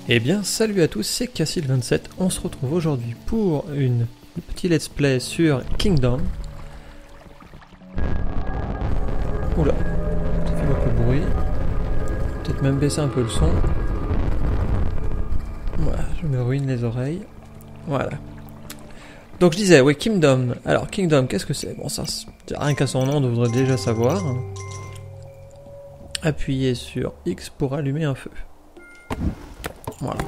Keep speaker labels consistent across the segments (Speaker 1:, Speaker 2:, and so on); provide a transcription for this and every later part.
Speaker 1: Eh bien, salut à tous, c'est Cassil27. On se retrouve aujourd'hui pour une petit let's play sur Kingdom. Oula, ça fait beaucoup de bruit. Peut-être même baisser un peu le son. Voilà, je me ruine les oreilles. Voilà. Donc je disais, oui, Kingdom. Alors, Kingdom, qu'est-ce que c'est? Bon, ça, rien qu'à son nom, on devrait déjà savoir. Appuyez sur X pour allumer un feu. Voilà.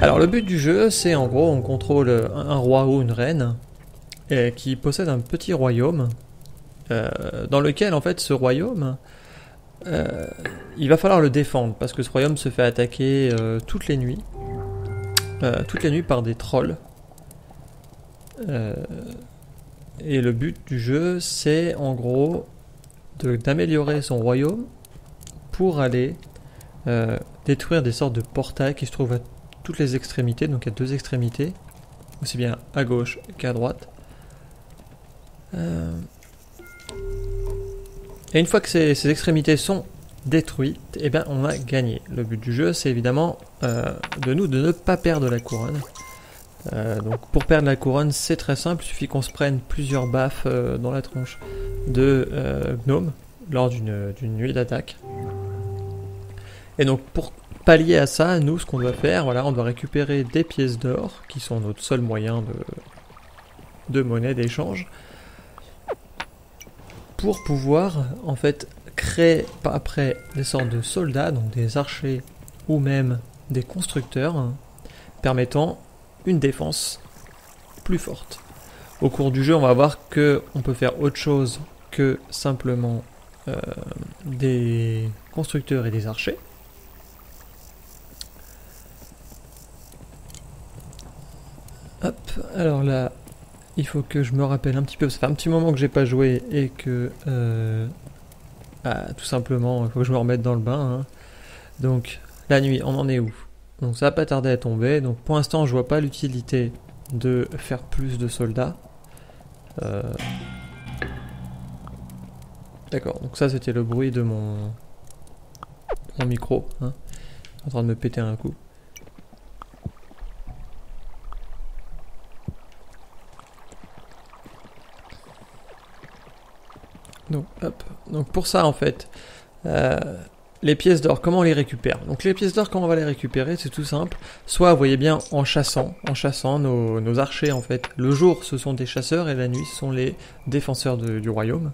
Speaker 1: Alors le but du jeu, c'est en gros, on contrôle un roi ou une reine qui possède un petit royaume dans lequel en fait ce royaume, il va falloir le défendre parce que ce royaume se fait attaquer toutes les nuits par des trolls. Et le but du jeu, c'est en gros d'améliorer son royaume pour aller détruire des sortes de portails qui se trouvent à toutes les extrémités, donc il y a deux extrémités, aussi bien à gauche qu'à droite. Et une fois que ces extrémités sont détruites, eh ben on a gagné. Le but du jeu, c'est évidemment de ne pas perdre la couronne. Donc pour perdre la couronne, c'est très simple, il suffit qu'on se prenne plusieurs baffes dans la tronche de gnomes lors d'une nuit d'attaque. Et donc pour pallier à ça, nous ce qu'on doit faire, voilà, on doit récupérer des pièces d'or, qui sont notre seul moyen de monnaie d'échange, pour pouvoir en fait créer après des sortes de soldats, donc des archers ou même des constructeurs, permettant une défense plus forte. Au cours du jeu, on va voir que on peut faire autre chose que simplement des constructeurs et des archers. Hop, alors là, il faut que je me rappelle un petit peu, ça fait un petit moment que j'ai pas joué et que tout simplement, il faut que je me remette dans le bain. Hein. Donc, la nuit, on en est où? Donc ça va pas tarder à tomber, donc pour l'instant je vois pas l'utilité de faire plus de soldats. D'accord, donc ça c'était le bruit de mon micro, hein, en train de me péter un coup. Donc, hop. Donc pour ça en fait, les pièces d'or, comment on les récupère? Donc les pièces d'or, comment on va les récupérer? C'est tout simple. Soit, vous voyez bien, en chassant nos archers en fait. Le jour, ce sont des chasseurs et la nuit, ce sont les défenseurs du royaume.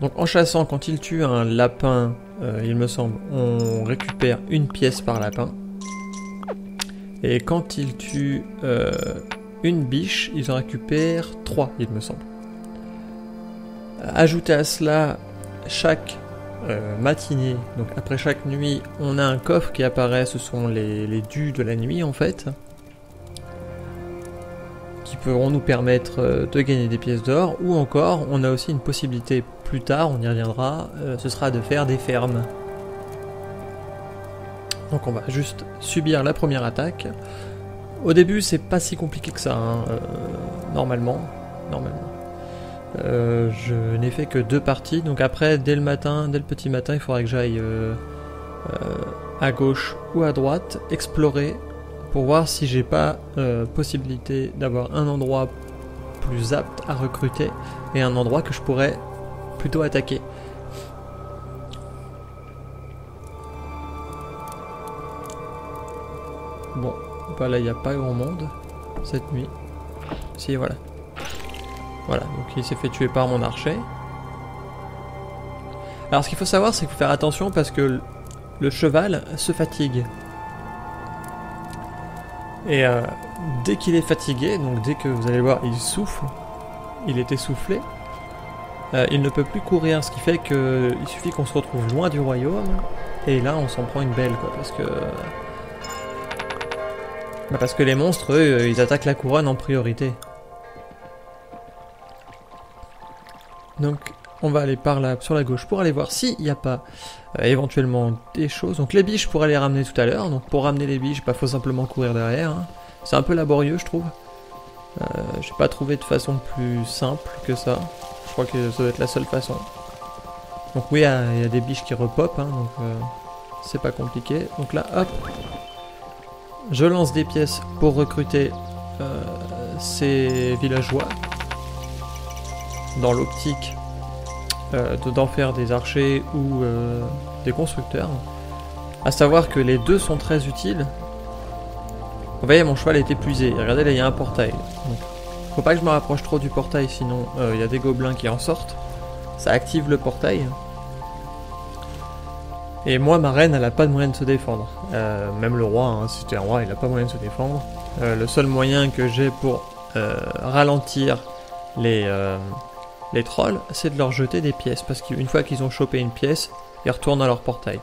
Speaker 1: Donc en chassant, quand il tue un lapin, il me semble, on récupère une pièce par lapin. Et quand il tue une biche, ils en récupèrent 3, il me semble. Ajouter à cela, chaque matinée, donc après chaque nuit, on a un coffre qui apparaît, ce sont les dus de la nuit en fait, qui pourront nous permettre de gagner des pièces d'or, ou encore on a aussi une possibilité plus tard, on y reviendra, ce sera de faire des fermes. Donc on va juste subir la première attaque. Au début c'est pas si compliqué que ça, hein, normalement. Je n'ai fait que 2 parties, donc après dès le petit matin, il faudrait que j'aille à gauche ou à droite, explorer pour voir si j'ai pas possibilité d'avoir un endroit plus apte à recruter et un endroit que je pourrais plutôt attaquer. Bon, bah là il n'y a pas grand monde cette nuit. Si, voilà. Voilà, donc il s'est fait tuer par mon archer. Alors ce qu'il faut savoir, c'est qu'il faut faire attention parce que le cheval se fatigue. Et dès qu'il est fatigué, donc dès que vous allez voir, il souffle, il est essoufflé, il ne peut plus courir, ce qui fait qu'il suffit qu'on se retrouve loin du royaume, et là on s'en prend une belle, quoi, parce que les monstres, eux, ils attaquent la couronne en priorité. Donc on va aller par là, sur la gauche, pour aller voir s'il n'y a pas éventuellement des choses. Donc les biches, pour aller les ramener tout à l'heure. Donc pour ramener les biches, faut simplement courir derrière. Hein. C'est un peu laborieux, je trouve. J'ai pas trouvé de façon plus simple que ça. Je crois que ça doit être la seule façon. Donc oui, il y a des biches qui repopent, hein, donc c'est pas compliqué. Donc là, hop, je lance des pièces pour recruter ces villageois dans l'optique d'en faire des archers ou des constructeurs. À savoir que les deux sont très utiles. Vous voyez, mon cheval est épuisé. Regardez, là, il y a un portail. Donc, faut pas que je me rapproche trop du portail, sinon il y a des gobelins qui en sortent. Ça active le portail. Et moi, ma reine, elle a pas de moyen de se défendre. Même le roi, hein, si c'était un roi, il a pas moyen de se défendre. Le seul moyen que j'ai pour ralentir les trolls, c'est de leur jeter des pièces. Parce qu'une fois qu'ils ont chopé une pièce, ils retournent à leur portail.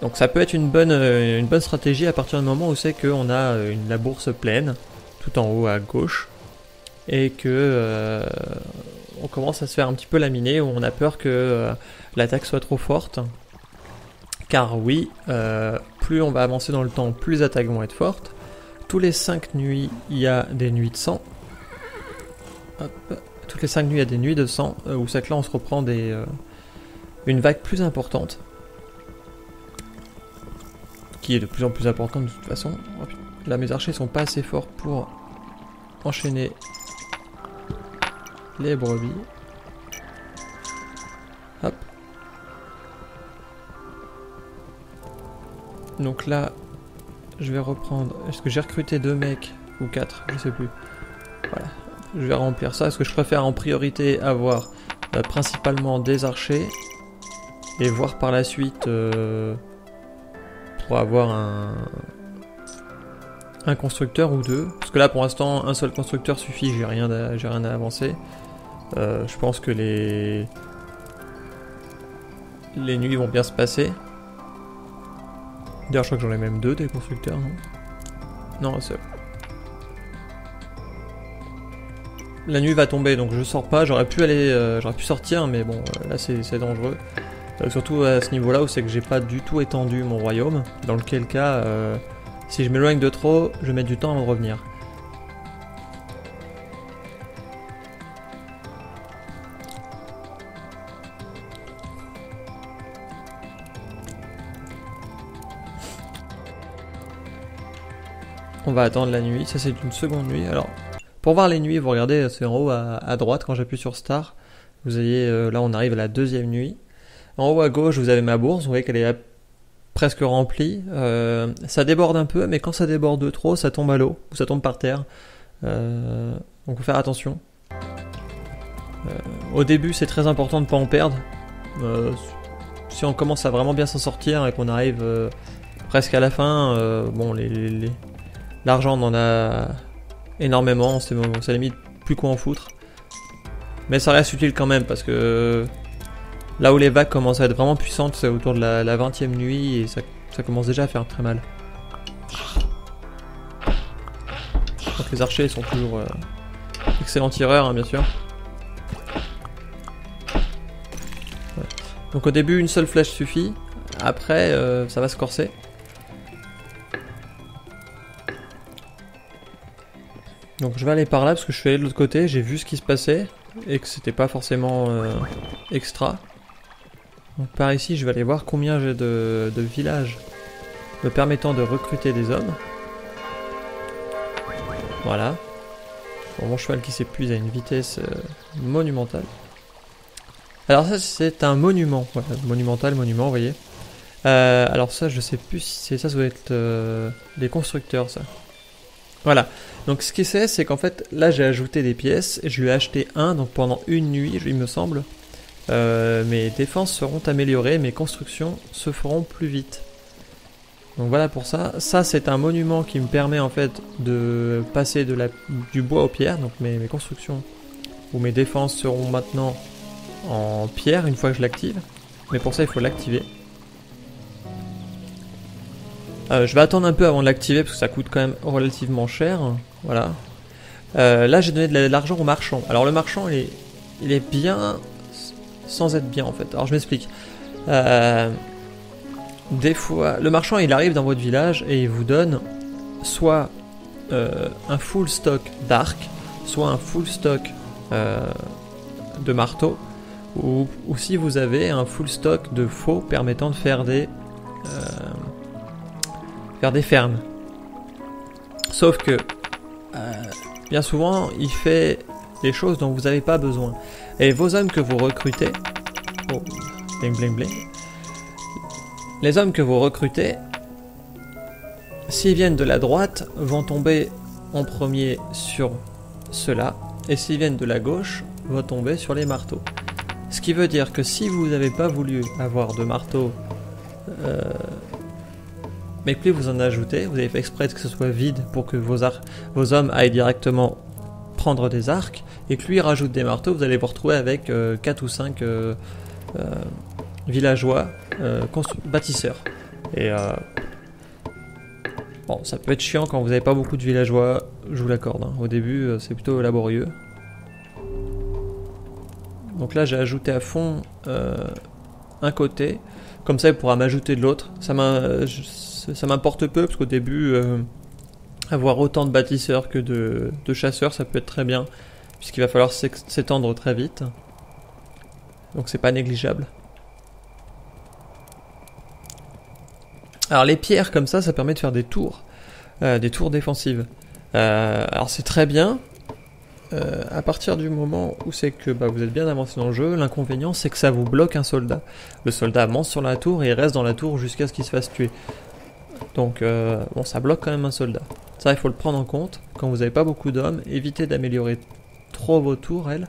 Speaker 1: Donc ça peut être une bonne stratégie à partir du moment où c'est qu'on a la bourse pleine, tout en haut à gauche, et que on commence à se faire un petit peu laminer, où on a peur que l'attaque soit trop forte. Car oui, plus on va avancer dans le temps, plus les attaques vont être fortes. Tous les 5 nuits, il y a des nuits de sang. Hop. Toutes les 5 nuits, il y a des nuits de sang, où c'est que là on se reprend une vague plus importante. Qui est de plus en plus importante de toute façon. Oh, là, mes archers sont pas assez forts pour enchaîner les brebis. Hop. Donc là, je vais reprendre... Est-ce que j'ai recruté 2 mecs ou 4? Je sais plus. Voilà. Je vais remplir ça. Est-ce que je préfère en priorité avoir principalement des archers et voir par la suite... pour avoir un constructeur ou deux. Parce que là, pour l'instant, un seul constructeur suffit, j'ai rien à avancer. Je pense que les nuits vont bien se passer. D'ailleurs, je crois que j'en ai même 2 des constructeurs, non? Non, un seul. La nuit va tomber, donc je sors pas. J'aurais pu sortir, mais bon, là c'est dangereux. Surtout à ce niveau là où c'est que j'ai pas du tout étendu mon royaume, dans lequel cas si je m'éloigne de trop, je vais mettre du temps avant de revenir. On va attendre la nuit, ça c'est une seconde nuit. Alors pour voir les nuits, vous regardez, c'est en haut à droite quand j'appuie sur Star. Vous voyez, là on arrive à la 2e nuit. En haut à gauche, vous avez ma bourse, vous voyez qu'elle est presque remplie. Ça déborde un peu, mais quand ça déborde de trop, ça tombe à l'eau, ou ça tombe par terre. Donc faut faire attention. Au début, c'est très important de ne pas en perdre. Si on commence à vraiment bien s'en sortir et qu'on arrive presque à la fin, bon, l'argent on en a énormément, c'est limite plus quoi en foutre. Mais ça reste utile quand même, parce que... Là où les vagues commencent à être vraiment puissantes, c'est autour de la 20e nuit et ça commence déjà à faire très mal. Donc les archers sont toujours excellents tireurs, hein, bien sûr. Ouais. Donc au début, une seule flèche suffit. Après, ça va se corser. Donc je vais aller par là parce que je suis allé de l'autre côté, j'ai vu ce qui se passait et que c'était pas forcément extra. Donc par ici, je vais aller voir combien j'ai de villages me permettant de recruter des hommes. Voilà. Bon, mon cheval qui s'épuise à une vitesse monumentale. Alors ça, c'est un monument. Voilà, monument, vous voyez. Alors ça, je sais plus si c'est ça, ça doit être les constructeurs, ça. Voilà. Donc ce qu'il c'est qu'en fait, là, j'ai ajouté des pièces. Et je lui ai acheté un, donc pendant une nuit, il me semble. Mes défenses seront améliorées, mes constructions se feront plus vite. Donc voilà pour ça. Ça c'est un monument qui me permet en fait de passer du bois aux pierres. Donc mes constructions ou mes défenses seront maintenant en pierre une fois que je l'active. Mais pour ça il faut l'activer. Je vais attendre un peu avant de l'activer parce que ça coûte quand même relativement cher. Voilà. Là j'ai donné de l'argent au marchand. Alors le marchand il est bien... sans être bien en fait. Alors je m'explique. Des fois, le marchand il arrive dans votre village et il vous donne soit un full stock d'arc, soit un full stock de marteau, ou si vous avez un full stock de faux permettant de faire des fermes. Sauf que bien souvent il fait des choses dont vous n'avez pas besoin. Et vos hommes que vous recrutez, oh, bling bling bling, les hommes que vous recrutez, s'ils viennent de la droite, vont tomber en premier sur ceux-là, et s'ils viennent de la gauche, vont tomber sur les marteaux. Ce qui veut dire que si vous n'avez pas voulu avoir de marteau, mais que vous en ajoutez, vous avez fait exprès que ce soit vide pour que vos hommes aillent directement prendre des arcs, et que lui rajoute des marteaux, vous allez vous retrouver avec 4 ou 5 villageois bâtisseurs. Et bon, ça peut être chiant quand vous n'avez pas beaucoup de villageois, je vous l'accorde, hein. Au début, c'est plutôt laborieux. Donc là, j'ai ajouté à fond un côté, comme ça il pourra m'ajouter de l'autre. Ça m'importe peu, parce qu'au début, avoir autant de bâtisseurs que de chasseurs, ça peut être très bien, puisqu'il va falloir s'étendre très vite. Donc c'est pas négligeable. Alors les pierres comme ça permet de faire des tours défensives. Alors c'est très bien, à partir du moment où c'est que vous êtes bien avancé dans le jeu. L'inconvénient c'est que ça vous bloque un soldat. Le soldat monte sur la tour et il reste dans la tour jusqu'à ce qu'il se fasse tuer. Donc bon, ça bloque quand même un soldat. Ça il faut le prendre en compte. Quand vous n'avez pas beaucoup d'hommes, évitez d'améliorer trop vos tourelles,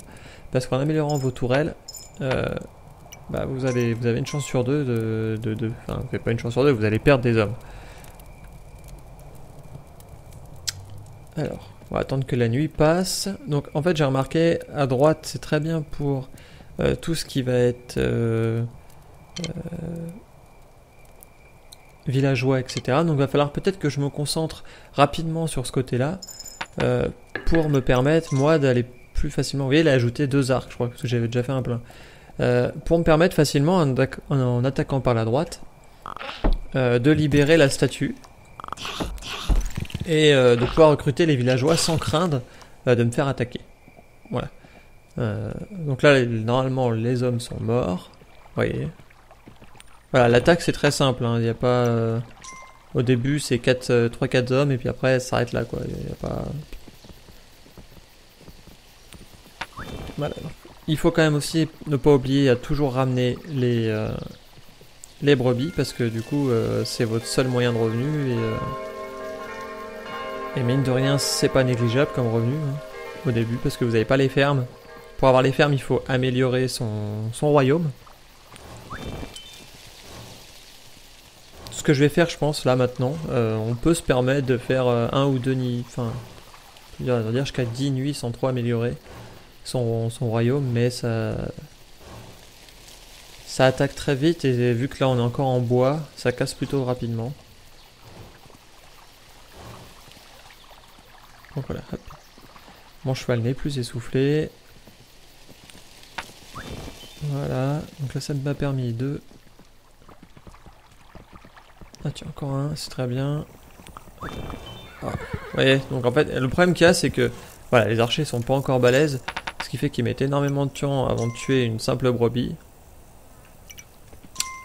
Speaker 1: parce qu'en améliorant vos tourelles, vous avez une chance sur deux enfin, vous n'avez pas une chance sur deux, vous allez perdre des hommes. Alors, on va attendre que la nuit passe. Donc en fait j'ai remarqué, à droite c'est très bien pour tout ce qui va être villageois, etc. Donc il va falloir peut-être que je me concentre rapidement sur ce côté-là, pour me permettre moi d'aller plus facilement. Vous voyez, il a ajouté 2 arcs, je crois, parce que j'avais déjà fait un plein. Pour me permettre facilement, en attaquant par la droite, de libérer la statue et de pouvoir recruter les villageois sans craindre de me faire attaquer. Voilà. Donc là, normalement, les hommes sont morts. Vous voyez. Voilà, l'attaque c'est très simple. Il n'y a pas. Au début, c'est 3-4 hommes, et puis après, ça s'arrête là, quoi. Il n'y a pas. Voilà. Il faut quand même aussi ne pas oublier à toujours ramener les brebis, parce que du coup c'est votre seul moyen de revenu, et mine de rien c'est pas négligeable comme revenu, hein, au début, parce que vous n'avez pas les fermes. Pour avoir les fermes il faut améliorer son royaume. Ce que je vais faire, je pense, là maintenant, on peut se permettre de faire 1 ou 2 nuits, enfin on va dire jusqu'à 10 nuits sans trop améliorer son royaume, mais ça attaque très vite, et vu que là on est encore en bois, ça casse plutôt rapidement. Donc voilà, hop. Mon cheval n'est plus essoufflé. Voilà, donc là ça m'a permis de... Ah tiens, encore un, c'est très bien. Ah. Vous voyez, donc en fait, le problème qu'il y a, c'est que voilà, les archers sont pas encore balèzes, ce qui fait qu'ils mettent énormément de temps avant de tuer une simple brebis.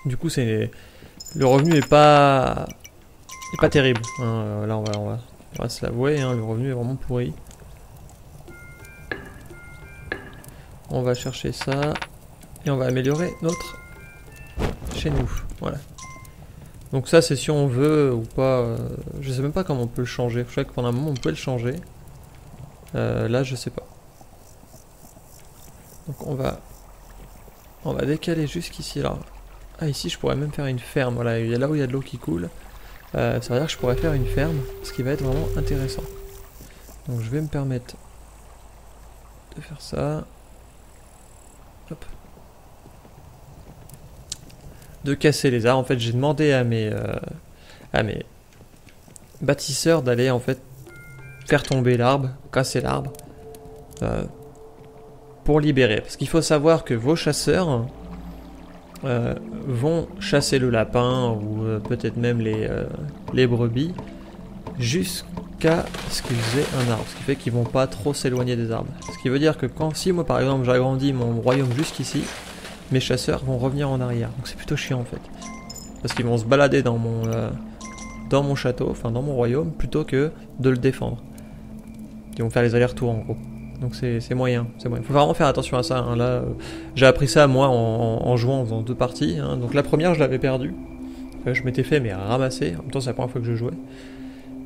Speaker 1: Du coup, le revenu est pas terrible, hein. Là, on va se l'avouer, hein, le revenu est vraiment pourri. On va chercher ça et on va améliorer notre chez nous. Voilà. Donc ça, c'est si on veut ou pas. Je sais même pas comment on peut le changer. Je sais que pendant un moment on peut le changer. Là, je sais pas. Donc on va décaler jusqu'ici là. Ah, ici je pourrais même faire une ferme. Voilà, il y a là où il y a de l'eau qui coule. Ça veut dire que je pourrais faire une ferme, ce qui va être vraiment intéressant. Donc je vais me permettre de faire ça. Hop. De casser les arbres. En fait, j'ai demandé à mes bâtisseurs d'aller en fait faire tomber l'arbre, casser l'arbre, pour libérer. Parce qu'il faut savoir que vos chasseurs vont chasser le lapin ou peut-être même les brebis jusqu'à ce qu'ils aient un arbre. Ce qui fait qu'ils vont pas trop s'éloigner des arbres. Ce qui veut dire que si moi par exemple j'agrandis mon royaume jusqu'ici, mes chasseurs vont revenir en arrière. Donc c'est plutôt chiant en fait. Parce qu'ils vont se balader dans mon château, enfin dans mon royaume, plutôt que de le défendre. Ils vont faire les allers-retours en gros. Donc c'est moyen, c'est moyen. Faut vraiment faire attention à ça. Hein. Là, j'ai appris ça moi en jouant, en faisant 2 parties. Hein. Donc la première, je l'avais perdue. Je m'étais fait mais ramasser. En même temps, c'est la première fois que je jouais.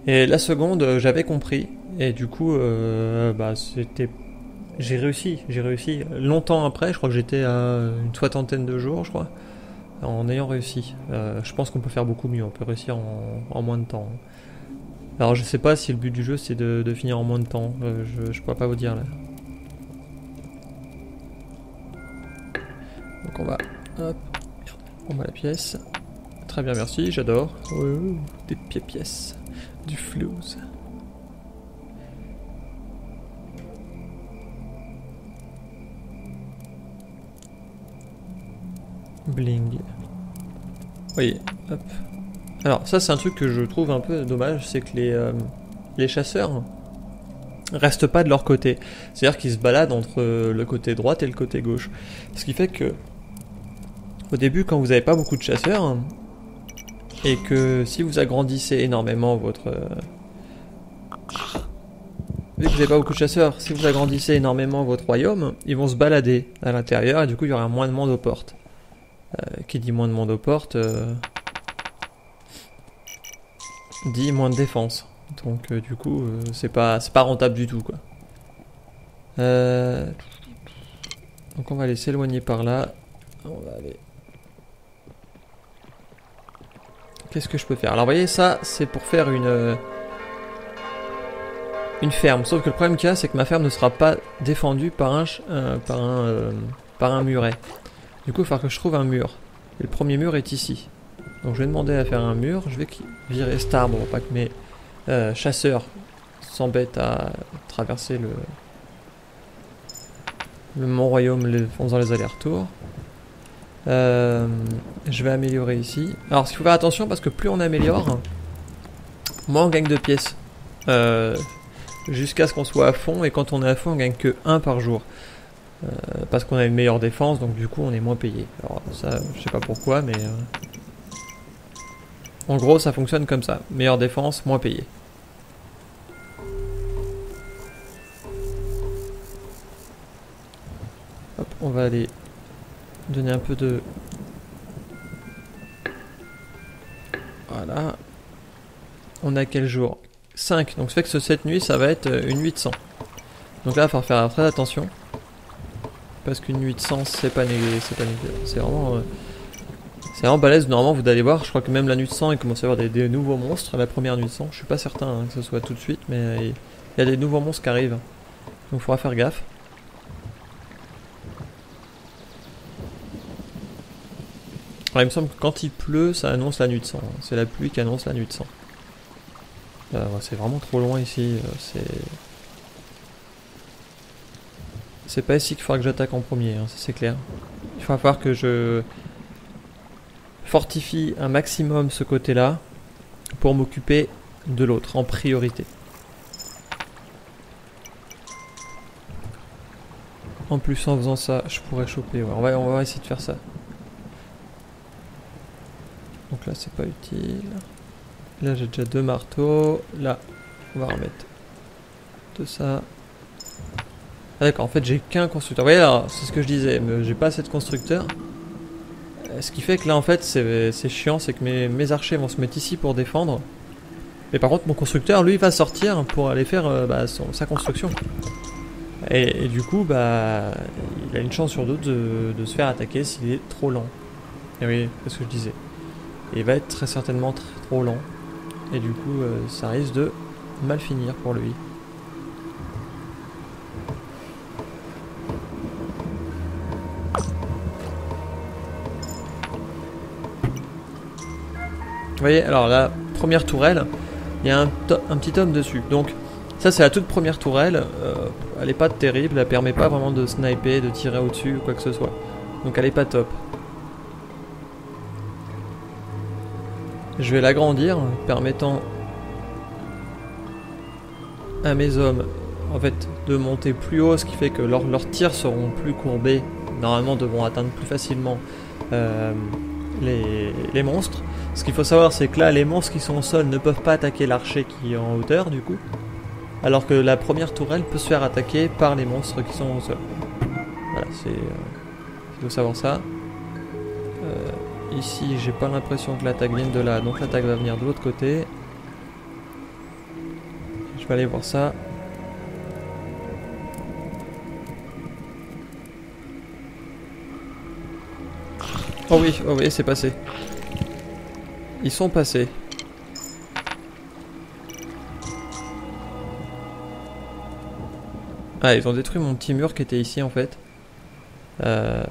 Speaker 1: Et la seconde, j'avais compris. Et du coup, c'était... J'ai réussi. Longtemps après, je crois que j'étais à une 60aine de jours, je crois, en ayant réussi. Je pense qu'on peut faire beaucoup mieux. On peut réussir en moins de temps. Alors je sais pas si le but du jeu c'est de finir en moins de temps, je pourrais pas vous dire là. Donc on va, hop, on met la pièce. Très bien, merci, j'adore. Des pièces, du flouze. Bling. Oui, hop. Alors ça c'est un truc que je trouve un peu dommage, c'est que les chasseurs restent pas de leur côté. C'est-à-dire qu'ils se baladent entre le côté droite et le côté gauche. Ce qui fait que au début quand vous n'avez pas beaucoup de chasseurs et que si vous agrandissez énormément votre... Vu que vous n'avez pas beaucoup de chasseurs, si vous agrandissez énormément votre royaume, ils vont se balader à l'intérieur et du coup il y aura moins de monde aux portes. Qui dit moins de monde aux portes... dit moins de défense. Donc du coup c'est pas rentable du tout quoi. Donc on va aller s'éloigner par là. On va aller. Qu'est-ce que je peux faire? Alors vous voyez ça c'est pour faire une ferme. Sauf que le problème qu'il y a c'est que ma ferme ne sera pas défendue par un muret. Du coup il va falloir que je trouve un mur. Et le premier mur est ici. Donc je vais demander à faire un mur, je vais virer cet arbre pour pas que mes chasseurs s'embêtent à traverser mon royaume en faisant les allers-retours. Je vais améliorer ici. Alors il faut faire attention parce que plus on améliore, moins on gagne de pièces. Jusqu'à ce qu'on soit à fond, et quand on est à fond on gagne que 1 par jour. Parce qu'on a une meilleure défense, donc du coup on est moins payé. Alors ça je sais pas pourquoi mais... En gros, ça fonctionne comme ça. Meilleure défense, moins payé. Hop, on va aller donner un peu de... Voilà. On a quel jour? 5. Donc ça fait que cette nuit, ça va être une nuit de sang. Donc là, il va falloir faire très attention. Parce qu'une nuit de sang, c'est pas négligeable. C'est vraiment... C'est vraiment balèze, normalement vous allez voir, je crois que même la nuit de sang il commence à y avoir des nouveaux monstres, la première nuit de sang, je suis pas certain que ce soit tout de suite, mais il y a des nouveaux monstres qui arrivent, donc il faudra faire gaffe. Alors il me semble que quand il pleut, ça annonce la nuit de sang, c'est la pluie qui annonce la nuit de sang. C'est vraiment trop loin ici, c'est pas ici qu'il faudra que j'attaque en premier, hein, ça c'est clair. Il va falloir que je... fortifie un maximum ce côté-là pour m'occuper de l'autre en priorité. En plus en faisant ça, je pourrais choper. Ouais, on va essayer de faire ça. Donc là c'est pas utile. Là j'ai déjà 2 marteaux. Là on va remettre de ça. Ah d'accord, en fait j'ai qu'un constructeur. Vous voyez là, c'est ce que je disais, mais j'ai pas assez de constructeurs. Ce qui fait que là en fait c'est chiant, c'est que mes archers vont se mettre ici pour défendre. Mais par contre mon constructeur lui va sortir pour aller faire sa construction. Et du coup il a une chance sur deux de se faire attaquer s'il est trop lent. Et oui, c'est ce que je disais. Et il va être très certainement trop lent. Et du coup ça risque de mal finir pour lui. Vous voyez, alors la première tourelle, il y a un petit homme dessus. Donc ça c'est la toute première tourelle, elle est pas terrible, elle permet pas vraiment de sniper, de tirer au-dessus ou quoi que ce soit. Donc elle est pas top. Je vais l'agrandir, permettant à mes hommes en fait de monter plus haut, ce qui fait que leurs tirs seront plus courbés normalement devront atteindre plus facilement les monstres. Ce qu'il faut savoir, c'est que là, les monstres qui sont au sol ne peuvent pas attaquer l'archer qui est en hauteur, du coup. Alors que la première tourelle peut se faire attaquer par les monstres qui sont au sol. Voilà, il faut savoir ça. Ici, j'ai pas l'impression que l'attaque vienne de là, donc l'attaque va venir de l'autre côté. Je vais aller voir ça. Oh oui, c'est passé. Ils sont passés. Ah, ils ont détruit mon petit mur qui était ici en fait. Voilà,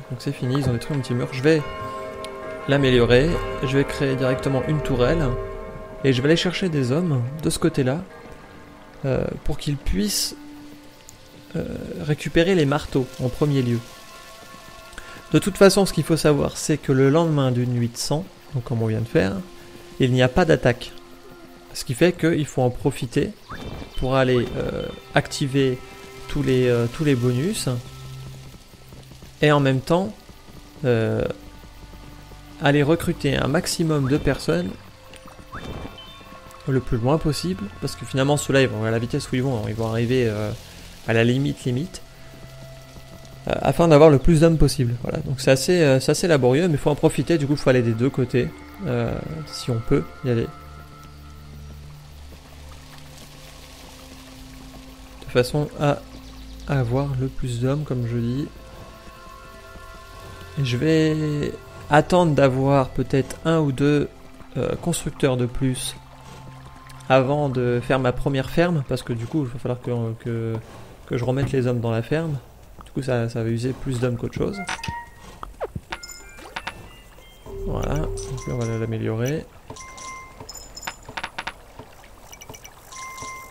Speaker 1: donc c'est fini, ils ont détruit mon petit mur. Je vais l'améliorer. Je vais créer directement une tourelle. Et je vais aller chercher des hommes de ce côté-là. Pour qu'ils puissent récupérer les marteaux en premier lieu. De toute façon, ce qu'il faut savoir, c'est que le lendemain d'une nuit de sang, donc comme on vient de faire, il n'y a pas d'attaque. Ce qui fait qu'il faut en profiter pour aller activer tous les bonus et en même temps aller recruter un maximum de personnes le plus loin possible, parce que finalement ceux-là, ils vont à la vitesse où ils vont arriver à la limite, afin d'avoir le plus d'hommes possible. Voilà, donc c'est assez laborieux, mais il faut en profiter, du coup il faut aller des deux côtés, si on peut y aller. De façon à avoir le plus d'hommes, comme je dis. Et je vais attendre d'avoir peut-être un ou deux constructeurs de plus avant de faire ma première ferme, parce que du coup il va falloir que je remette les hommes dans la ferme. Du coup ça va user plus d'hommes qu'autre chose. Voilà, donc là on va l'améliorer.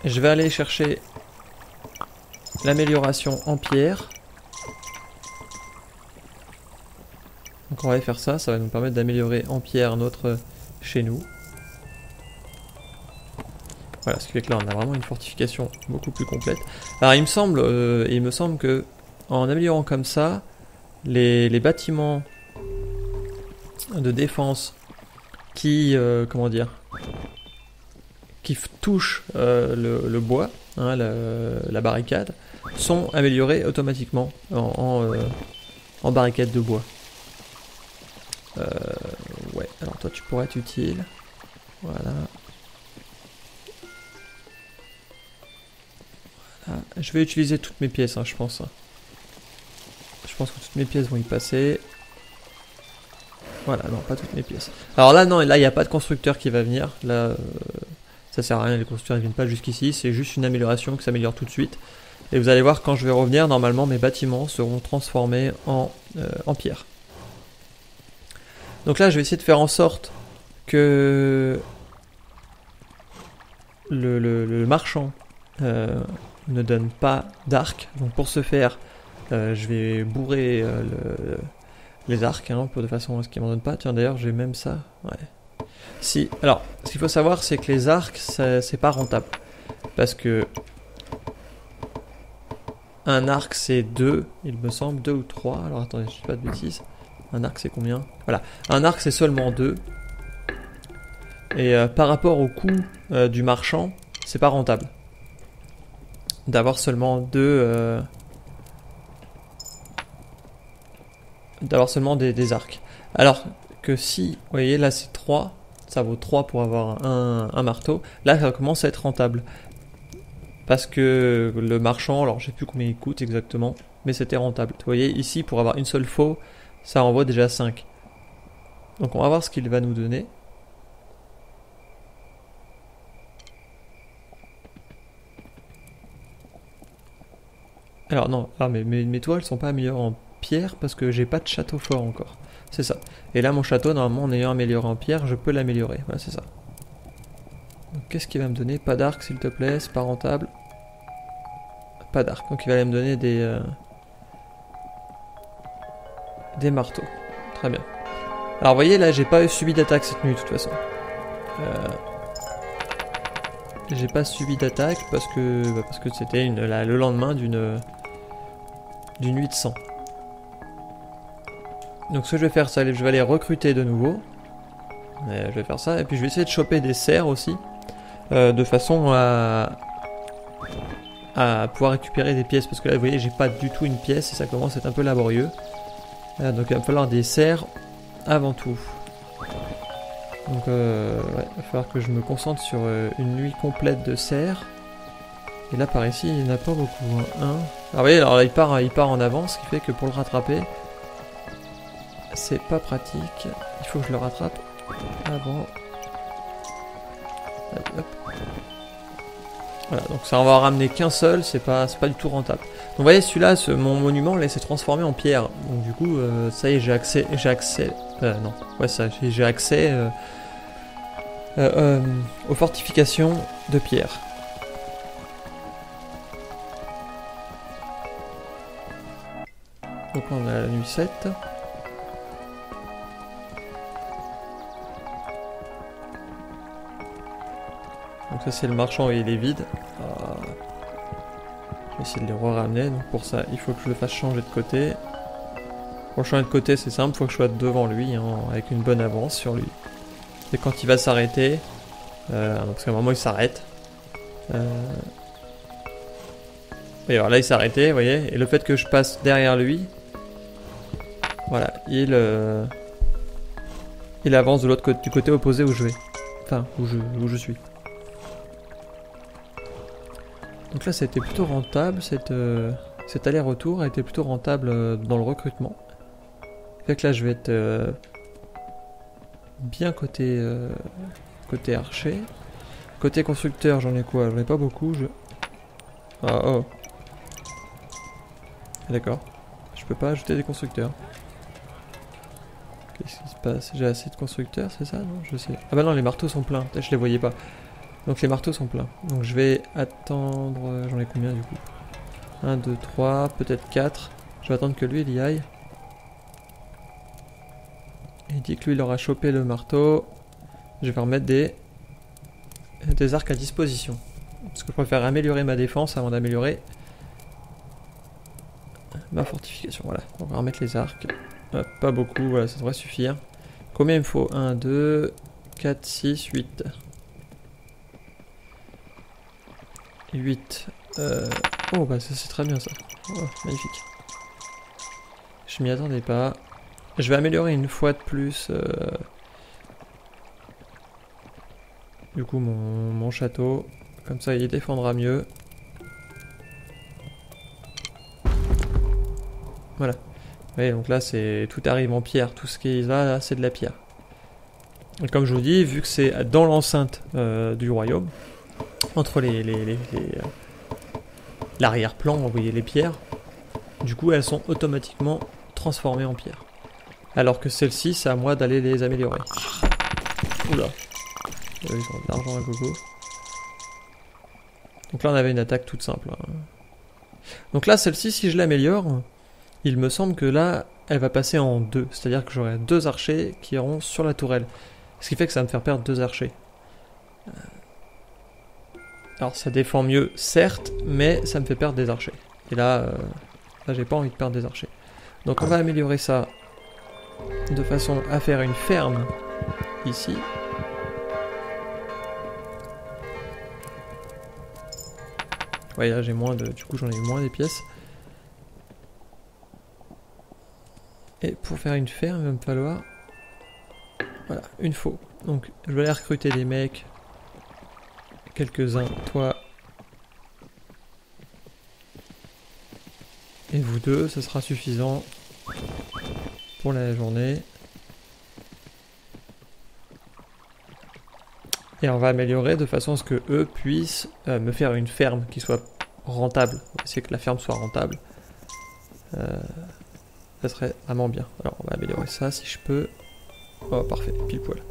Speaker 1: Je vais aller chercher l'amélioration en pierre. Donc on va aller faire ça, ça va nous permettre d'améliorer en pierre notre chez nous. Voilà, ce qui fait que là on a vraiment une fortification beaucoup plus complète. Alors il me semble que en améliorant comme ça, les bâtiments de défense qui qui touchent le bois, hein, la barricade, sont améliorés automatiquement en barricade de bois. Ouais, alors toi tu pourrais être utile. Voilà. Je vais utiliser toutes mes pièces, hein, je pense. Je pense que toutes mes pièces vont y passer. Voilà, non, pas toutes mes pièces. Alors là, non, là, il n'y a pas de constructeur qui va venir. Là, ça sert à rien, les constructeurs ne viennent pas jusqu'ici. C'est juste une amélioration qui s'améliore tout de suite. Et vous allez voir, quand je vais revenir, normalement, mes bâtiments seront transformés en pierre. Donc là, je vais essayer de faire en sorte que le marchand ne donne pas d'arc. Donc pour ce faire, je vais bourrer les arcs, hein, de façon à ce qu'ils m'en donnent pas. Tiens, d'ailleurs, j'ai même ça. Ouais. Si. Alors, ce qu'il faut savoir, c'est que les arcs, c'est pas rentable. Parce que un arc, c'est 2, il me semble, 2 ou 3. Alors attendez, je dis pas de bêtises. Un arc, c'est combien? Voilà. Un arc, c'est seulement 2. Et par rapport au coût du marchand, c'est pas rentable d'avoir seulement deux des arcs. Alors que si, vous voyez là c'est 3, ça vaut 3 pour avoir un marteau, là ça commence à être rentable. Parce que le marchand, alors je sais plus combien il coûte exactement, mais c'était rentable. Vous voyez ici pour avoir une seule faux, ça envoie déjà 5. Donc on va voir ce qu'il va nous donner. Alors non, mes toiles sont pas améliorées en pierre parce que j'ai pas de château fort encore. C'est ça. Et là mon château, normalement en ayant amélioré en pierre, je peux l'améliorer. Voilà, c'est ça. Donc qu'est-ce qu'il va me donner? Pas d'arc s'il te plaît, c'est pas rentable. Pas d'arc, donc il va aller me donner des marteaux. Très bien. Alors vous voyez là, j'ai pas subi d'attaque cette nuit de toute façon. j'ai pas subi d'attaque parce que c'était le lendemain d'une nuit de sang. Donc ce que je vais faire, je vais aller recruter de nouveau. Je vais faire ça et puis je vais essayer de choper des cerfs aussi, de façon à pouvoir récupérer des pièces parce que là vous voyez j'ai pas du tout une pièce et ça commence à être un peu laborieux. Donc il va me falloir des cerfs avant tout. Donc ouais, il va falloir que je me concentre sur une nuit complète de cerfs. Et là par ici il n'y en a pas beaucoup. Hein. Alors vous voyez, alors là, il part en avant, ce qui fait que pour le rattraper, c'est pas pratique. Il faut que je le rattrape avant. Hop, hop. Voilà, donc ça on va en ramener qu'un seul, c'est pas du tout rentable. Donc vous voyez celui-là, mon monument là, il s'est transformé en pierre. Donc du coup, ça y est, j'ai accès aux fortifications de pierre. Donc on a la nuit 7. Donc ça c'est le marchand et il est vide. Je vais essayer de les re-ramener. Donc pour ça il faut que je le fasse changer de côté. Pour changer de côté c'est simple, il faut que je sois devant lui hein, avec une bonne avance sur lui. Et quand il va s'arrêter, parce qu'à un moment il s'arrête. Et alors là il s'est arrêté, vous voyez. Et le fait que je passe derrière lui, voilà, il avance de l'autre côté, du côté opposé où je vais. Enfin, où je suis. Donc là, ça a été plutôt rentable, cet aller-retour a été plutôt rentable dans le recrutement. Fait que là, je vais être bien côté archer. Côté constructeur, j'en ai quoi? J'en ai pas beaucoup. Ah, oh. D'accord. Je peux pas ajouter des constructeurs. Qu'est-ce qui se passe? J'ai assez de constructeurs, c'est ça? Non, je sais. Ah bah non, les marteaux sont pleins. Je les voyais pas. Donc les marteaux sont pleins. Donc je vais attendre... J'en ai combien du coup? 1, 2, 3, peut-être 4. Je vais attendre que lui il y aille. Il dit que lui il aura chopé le marteau. Je vais remettre des arcs à disposition. Parce que je préfère améliorer ma défense avant d'améliorer ma fortification. Voilà, on va remettre les arcs. Hop, pas beaucoup, voilà, ça devrait suffire. Combien il me faut? 1, 2, 4, 6, 8. 8. Oh bah ça c'est très bien ça. Oh, magnifique. Je m'y attendais pas. Je vais améliorer une fois de plus du coup mon château. Comme ça il défendra mieux. Voilà. Ouais, donc là c'est tout arrive en pierre. Tout ce qui est là c'est de la pierre. Et comme je vous dis, vu que c'est dans l'enceinte du royaume, entre l'arrière-plan, vous voyez les pierres, du coup elles sont automatiquement transformées en pierre. Alors que celles-ci, c'est à moi d'aller les améliorer. Oula. Ils ont de l'argent à gogo. Donc là on avait une attaque toute simple. Hein. Donc là celle-ci, si je l'améliore, il me semble que là, elle va passer en 2. C'est-à-dire que j'aurai 2 archers qui iront sur la tourelle. Ce qui fait que ça va me faire perdre 2 archers. Alors ça défend mieux, certes, mais ça me fait perdre des archers. Et là, là j'ai pas envie de perdre des archers. Donc on va améliorer ça de façon à faire une ferme ici. Ouais, là j'ai moins de... Du coup j'en ai moins des pièces. Et pour faire une ferme, il va me falloir... Voilà, une faux. Donc je vais aller recruter des mecs. Quelques-uns, toi et vous deux, ça sera suffisant pour la journée. Et on va améliorer de façon à ce que eux puissent me faire une ferme qui soit rentable. C'est que la ferme soit rentable. Ça serait vraiment bien. Alors on va améliorer ça si je peux. Oh parfait, pile poil.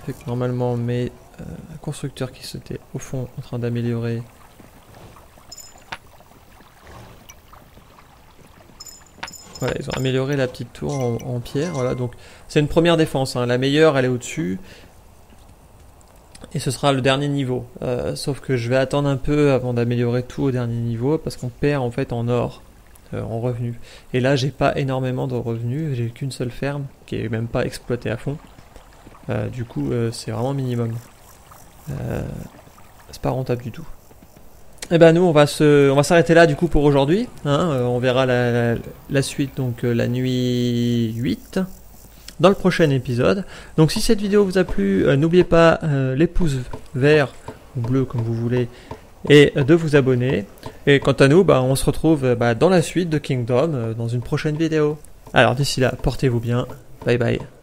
Speaker 1: Fait que normalement mes constructeurs qui étaient au fond en train d'améliorer Voilà, ils ont amélioré la petite tour en pierre. Voilà, donc c'est une première défense. Hein. La meilleure, elle est au-dessus. Et ce sera le dernier niveau. Sauf que je vais attendre un peu avant d'améliorer tout au dernier niveau parce qu'on perd en fait en or, en revenus. Et là, j'ai pas énormément de revenus. J'ai qu'une seule ferme qui est même pas exploitée à fond. Du coup, c'est vraiment minimum. C'est pas rentable du tout. Et ben nous, on va s'arrêter là du coup pour aujourd'hui. Hein. On verra la suite, donc la nuit 8. Dans le prochain épisode. Donc si cette vidéo vous a plu, n'oubliez pas les pouces verts ou bleus comme vous voulez et de vous abonner. Et quant à nous, on se retrouve dans la suite de Kingdom dans une prochaine vidéo. Alors d'ici là, portez-vous bien. Bye bye.